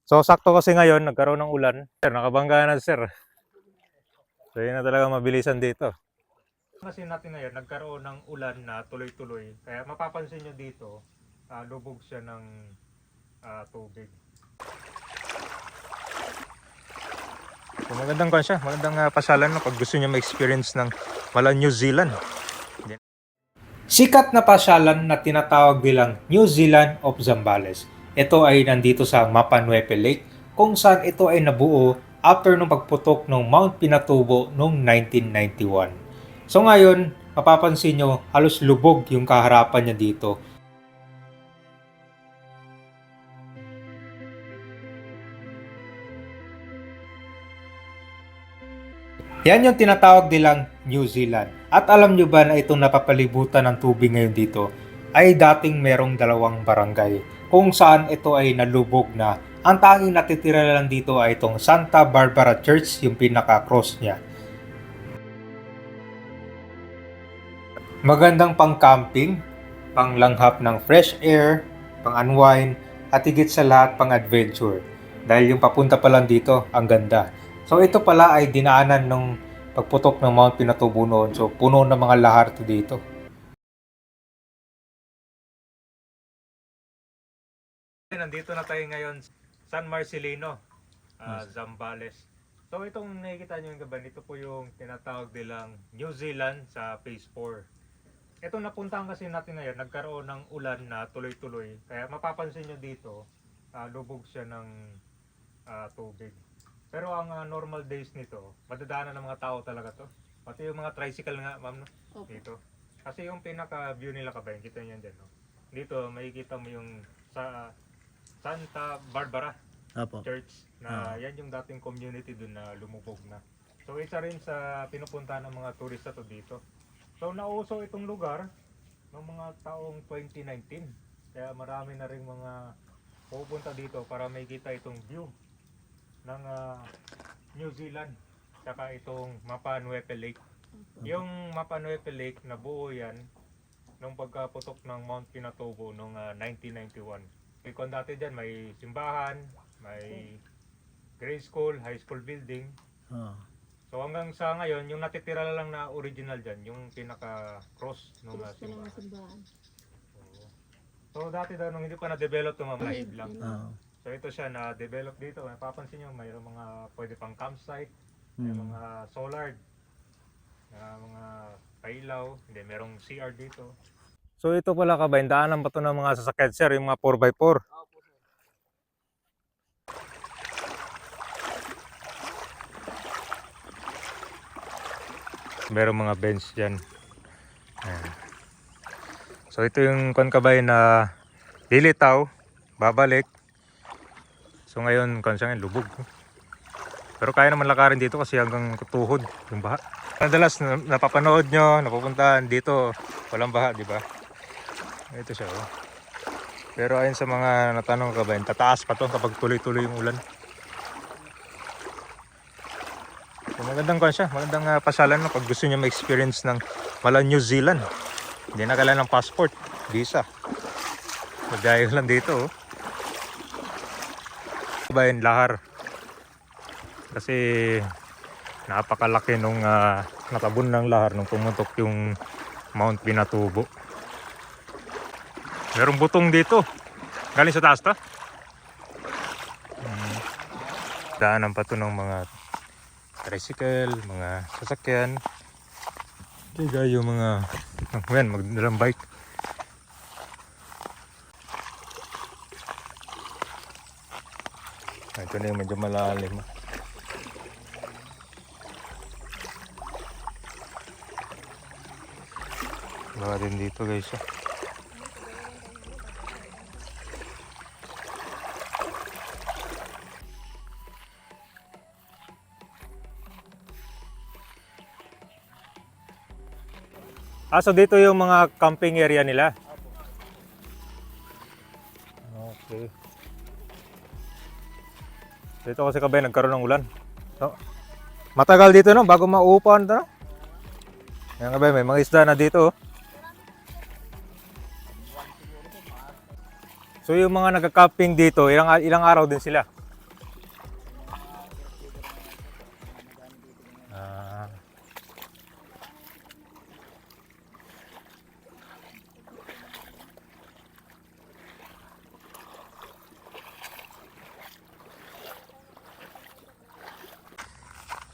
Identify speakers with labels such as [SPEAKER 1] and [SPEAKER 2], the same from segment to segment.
[SPEAKER 1] So sakto kasi ngayon nagkaroon ng ulan. Sir, nakabangga na sir. So yun na talaga mabilisan dito. Kasi natin ngayon nagkaroon ng ulan na tuloy-tuloy. Kaya mapapansin nyo dito, lubog siya ng tubig. So magandang kan siya, magandang pasyalan no, pag gusto niyo ma-experience ng mala New Zealand. Sikat na pasyalan na tinatawag bilang New Zealand of Zambales. Ito ay nandito sa Mapanuepe Lake kung saan ito ay nabuo after nung pagputok ng Mount Pinatubo noong 1991. So ngayon, mapapansin nyo halos lubog yung kaharapan niya dito. Yan yung tinatawag nilang New Zealand. At alam nyo ba na itong napapalibutan ng tubig ngayon dito ay dating merong dalawang barangay kung saan ito ay nalubog na. Ang tanging natitira lang dito ay itong Santa Barbara Church, yung pinaka-cross niya. Magandang pang-camping, pang-langhap ng fresh air, pang-unwind, at higit sa lahat pang-adventure. Dahil yung papunta pa lang dito, ang ganda. So ito pala ay dinaanan ng pagputok ng Mount Pinatubo noon. So puno ng mga laharto dito. Nandito na tayo ngayon San Marcelino, Zambales. So itong nakikita nyo yung gaban, ito po yung tinatawag nilang New Zealand sa Phase 4. Itong napuntahan kasi natin ngayon, nagkaroon ng ulan na tuloy-tuloy. Kaya mapapansin nyo dito, lubog siya ng tubig. Pero ang normal days nito, madadaanan ng mga tao talaga to. Pati yung mga tricycle nga, ma'am, no? Dito. Kasi yung pinaka-view nila kabayan, kita nyo yan dyan, no? Dito, makikita mo yung sa Santa Barbara Church na yan yung dating community dun na lumubog na. So isa rin sa pinupuntahan ng mga turista to dito. So nauso itong lugar ng mga taong 2019. Kaya marami na rin mga pupunta dito para makita itong view ng New Zealand saka itong Mapanuepe Lake. Yung Mapanuepe Lake nabuo yan nung pagkaputok ng Mount Pinatubo noong 1991. Kung dati dyan may simbahan, may grade school, high school building. So hanggang sa ngayon, yung natitira lang na original dyan, yung pinaka-cross ng simbahan. So dati daw nung hindi pa na-develop ito, mamahid lang. So ito siya na-develop dito. Mapapansin nyo, mayroong mga pwede pang campsite, may mga solar, mga pailaw, hindi, merong CR dito. So ito pala kabayan, daanan pa ito ng mga sasakyan sir, yung mga 4x4. Merong mga bench dyan. Ayan. So ito yung kabayan na lilitaw, babalik. So ngayon, ngayon lubog. Pero kaya naman lakarin dito kasi hanggang tuhod yung baha. Madalas napapanood nyo, napupuntahan dito, walang baha, di ba? Ito siya, oh. Pero ayon sa mga natanong kabayan, tataas pa to kapag tuloy-tuloy yung ulan. So magandang kan siya, magandang pasyalan no, pag gusto niyo ma-experience ng mala New Zealand. Hindi na kailangan ng passport, visa. Magdayo lang dito, oh. Kabayan, lahar. Kasi napakalaki nung natabon ng lahar nung pumutok yung Mount Pinatubo. Merong butong dito. Galing sa taas to. Daanan pa to ng mga tricycle, mga sasakyan. Kaya yung mga magdalang bike. Ito na yung medyo malalim. Wala din dito guys. So dito yung mga camping area nila. Okay. Dito kasi kabayan nagkaroon ng ulan. So, matagal dito no bago mauupahan to. Yan kabayan, may mga isda na dito. So yung mga nagka-camping dito, ilang araw din sila.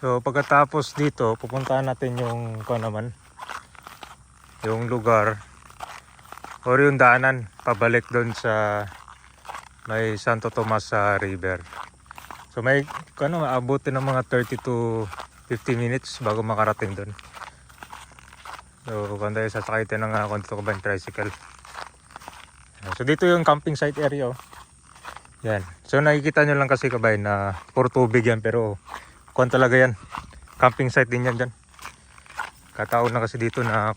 [SPEAKER 1] So pagkatapos dito, pupuntahan natin yung naman, yung lugar or yung daanan pabalik doon sa may Santo Tomas sa river. So may aabutin ng mga 30 to 50 minutes bago makarating doon. So kung tayo sasakay tayo ng dito ka ba tricycle. So dito yung camping site area oh. Yan. So nakikita nyo lang kasi kabay na puro tubig yan pero talaga yan. Camping site din yan dyan. Kataon na kasi dito na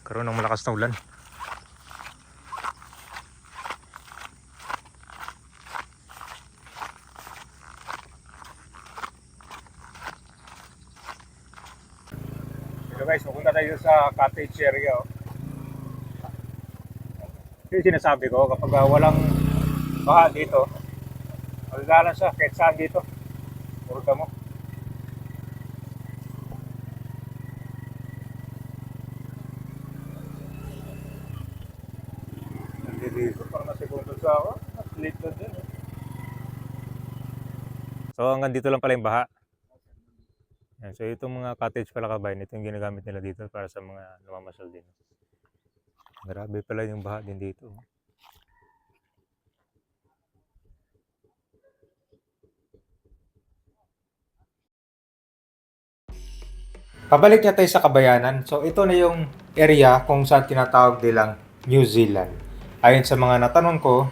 [SPEAKER 1] karoon ng malakas na ulan. So guys, pupunta tayo sa cottage area oh. Yung sinasabi ko kapag walang baha dito, magagalan siya kahit saan dito. Purta mo. Dito parang segundo sa ako. Split na din. So hanggang dito lang pala yung baha. Yan. So itong mga cottage pala kabayan, ito yung ginagamit nila dito para sa mga namamasyal din. Grabe pala yung baha din dito. Pabalik na tayo sa Kabayanan. So ito na yung area kung saan tinatawag nilang New Zealand. Ayon sa mga natanong ko,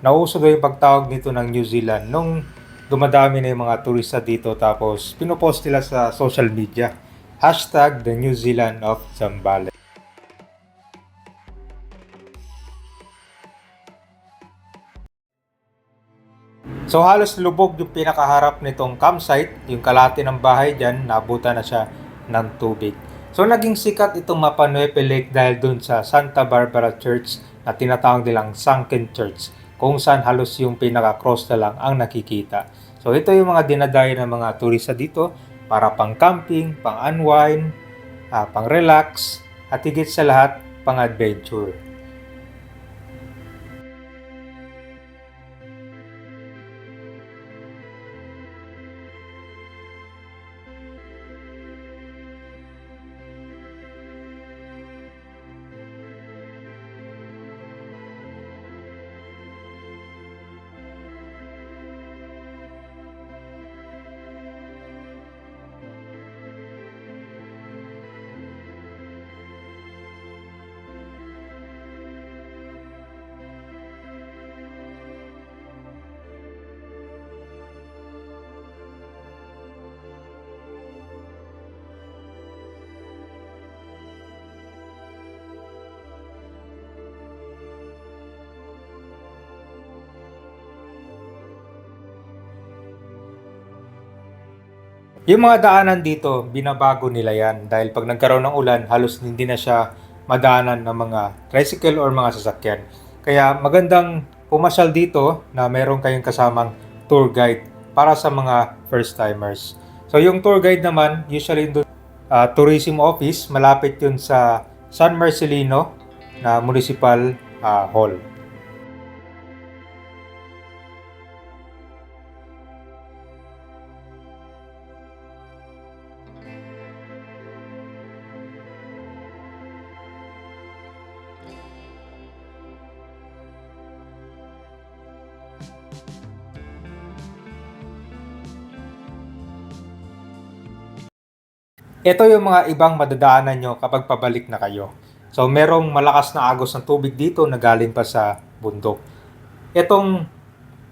[SPEAKER 1] nauso daw yung pagtawag nito ng New Zealand nung dumadami na yung mga turista dito tapos pinopost nila sa social media. Hashtag the New Zealand of Zambales. So halos lubog yung pinakaharap nitong campsite, yung kalahati ng bahay dyan, nabutan na siya ng tubig. So naging sikat itong Mapa Nuepe Lake dahil dun sa Santa Barbara Church na tinatawag nilang Sunken Church, kung saan halos yung pinaka-cross na lang ang nakikita. So ito yung mga dinadayo ng mga turista dito para pang camping, pang unwind, pang relax, at higit sa lahat, pang adventure. Yung mga daanan dito, binabago nila yan dahil pag nagkaroon ng ulan, halos hindi na siya madaanan ng mga tricycle or mga sasakyan. Kaya magandang pumasyal dito na meron kayong kasamang tour guide para sa mga first timers. So yung tour guide naman, usually doon tourism office, malapit yun sa San Marcelino na municipal hall. Ito yung mga ibang madadaanan nyo kapag pabalik na kayo. So merong malakas na agos ng tubig dito na galing pa sa bundok. Itong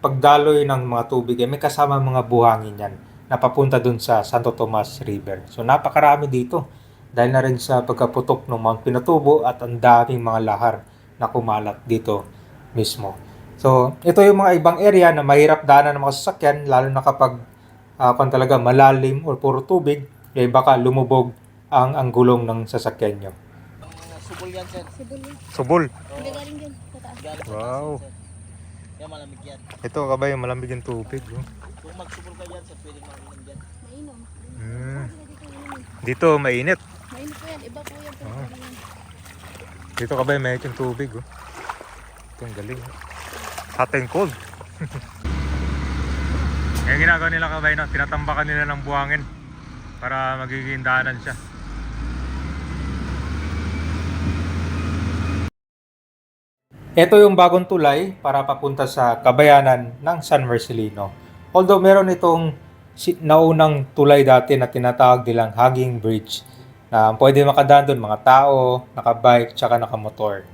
[SPEAKER 1] pagdaloy ng mga tubig may kasama mga buhangin yan na papunta dun sa Santo Tomas River. So napakarami dito dahil na rin sa pagkaputok ng Mount Pinatubo at ang daming mga lahar na kumalat dito mismo. So ito yung mga ibang area na mahirap daanan ng mga sasakyan lalo na kapag talaga malalim o puro tubig, baka lumubog ang gulong ng sasakyan nyo.
[SPEAKER 2] Subol yan, sir.
[SPEAKER 3] Sibol yan.
[SPEAKER 1] Subol.
[SPEAKER 3] Hindi galing dyan. Sa taas.
[SPEAKER 2] Galing sa
[SPEAKER 1] Wow.
[SPEAKER 2] taas yan, sir. Kaya malamig yan.
[SPEAKER 1] Ito kabay, malamig yung tubig. Oh.
[SPEAKER 2] Kung magsubol ka dyan, sir, pwedeng mainom dyan.
[SPEAKER 3] Mainom.
[SPEAKER 1] Mm.
[SPEAKER 3] Sabi na dito mainom.
[SPEAKER 1] Dito mainit.
[SPEAKER 3] Mainom po yan. Iba po yan. Pero
[SPEAKER 1] Ah.
[SPEAKER 3] galing yan.
[SPEAKER 1] Dito kabay, may yung tubig. Oh. Ito ang galing. Hot and cold. Yung ginagawa nila kabay, no? Tinatambakan nila ng buhangin para magiging daanan siya. Ito yung bagong tulay para papunta sa kabayanan ng San Marcelino. Although meron itong naunang tulay dati na tinatawag nilang Hanging Bridge na pwede makadaan doon mga tao, nakabike, tsaka nakamotor.